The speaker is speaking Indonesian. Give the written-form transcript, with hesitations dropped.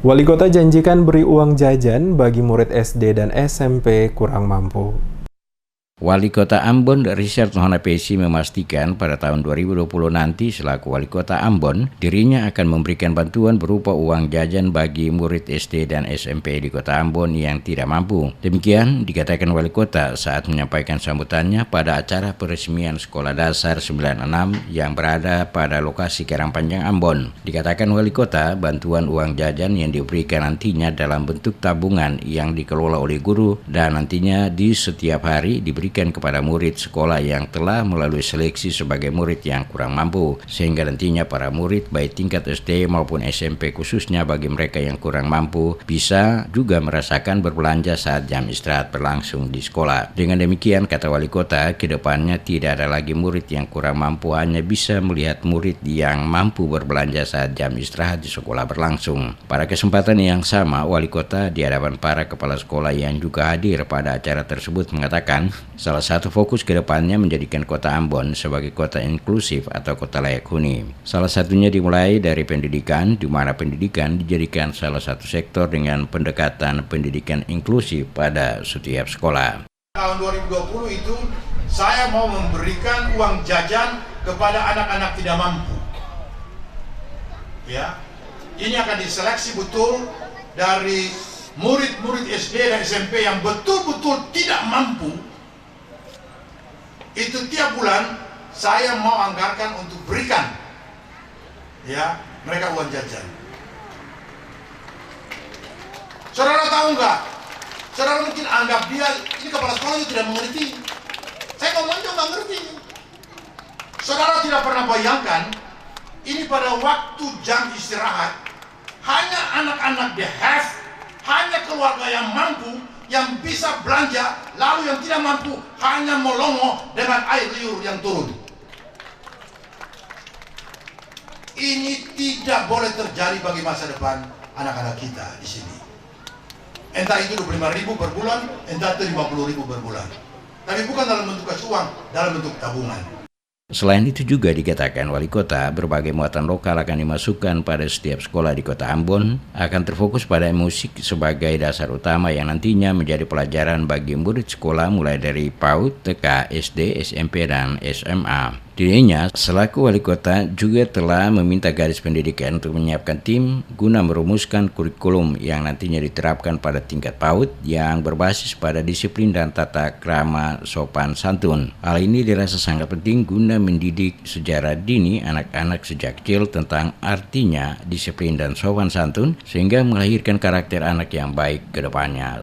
Wali Kota janjikan beri uang jajan bagi murid SD dan SMP kurang mampu. Wali Kota Ambon Richard Mohanapesi memastikan pada tahun 2020 nanti selaku Wali Kota Ambon, dirinya akan memberikan bantuan berupa uang jajan bagi murid SD dan SMP di Kota Ambon yang tidak mampu. Demikian dikatakan Wali Kota saat menyampaikan sambutannya pada acara peresmian Sekolah Dasar 96 yang berada pada lokasi Karangpanjang Ambon. Dikatakan Wali Kota, bantuan uang jajan yang diberikan nantinya dalam bentuk tabungan yang dikelola oleh guru dan nantinya di setiap hari diberikan kepada murid sekolah yang telah melalui seleksi sebagai murid yang kurang mampu, sehingga nantinya para murid baik tingkat SD maupun SMP khususnya bagi mereka yang kurang mampu bisa juga merasakan berbelanja saat jam istirahat berlangsung di sekolah. Dengan demikian, kata Wali Kota, kedepannya tidak ada lagi murid yang kurang mampu, hanya bisa melihat murid yang mampu berbelanja saat jam istirahat di sekolah berlangsung. Pada kesempatan yang sama, Wali Kota di hadapan para kepala sekolah yang juga hadir pada acara tersebut mengatakan, salah satu fokus ke depannya menjadikan Kota Ambon sebagai kota inklusif atau kota layak huni. Salah satunya dimulai dari pendidikan, di mana pendidikan dijadikan salah satu sektor dengan pendekatan pendidikan inklusif pada setiap sekolah. Tahun 2020 itu saya mau memberikan uang jajan kepada anak-anak tidak mampu. Ya, ini akan diseleksi betul dari murid-murid SD dan SMP yang betul-betul tidak mampu. Itu tiap bulan saya mau anggarkan untuk berikan ya mereka uang jajan. Saudara tahu nggak? Saudara mungkin anggap dia ini kepala sekolah itu tidak mengerti. Saya ngomong juga nggak ngerti. Saudara tidak pernah bayangkan ini pada waktu jam istirahat hanya anak-anak the have, hanya keluarga yang mampu yang bisa belanja, lalu yang tidak mampu hanya melongo dengan air liur yang turun. Ini tidak boleh terjadi bagi masa depan anak-anak kita di sini. Entah itu 25.000 per bulan, entah itu 50.000 per bulan. Tapi bukan dalam bentuk cash uang, dalam bentuk tabungan. Selain itu juga dikatakan Wali Kota, berbagai muatan lokal akan dimasukkan pada setiap sekolah di Kota Ambon, akan terfokus pada musik sebagai dasar utama yang nantinya menjadi pelajaran bagi murid sekolah mulai dari PAUD, TK, SD, SMP, dan SMA. Dirinya, selaku Wali Kota, juga telah meminta Garis Pendidikan untuk menyiapkan tim guna merumuskan kurikulum yang nantinya diterapkan pada tingkat PAUD yang berbasis pada disiplin dan tata krama sopan santun. Hal ini dirasa sangat penting guna mendidik secara dini anak-anak sejak kecil tentang artinya disiplin dan sopan santun sehingga melahirkan karakter anak yang baik ke depannya.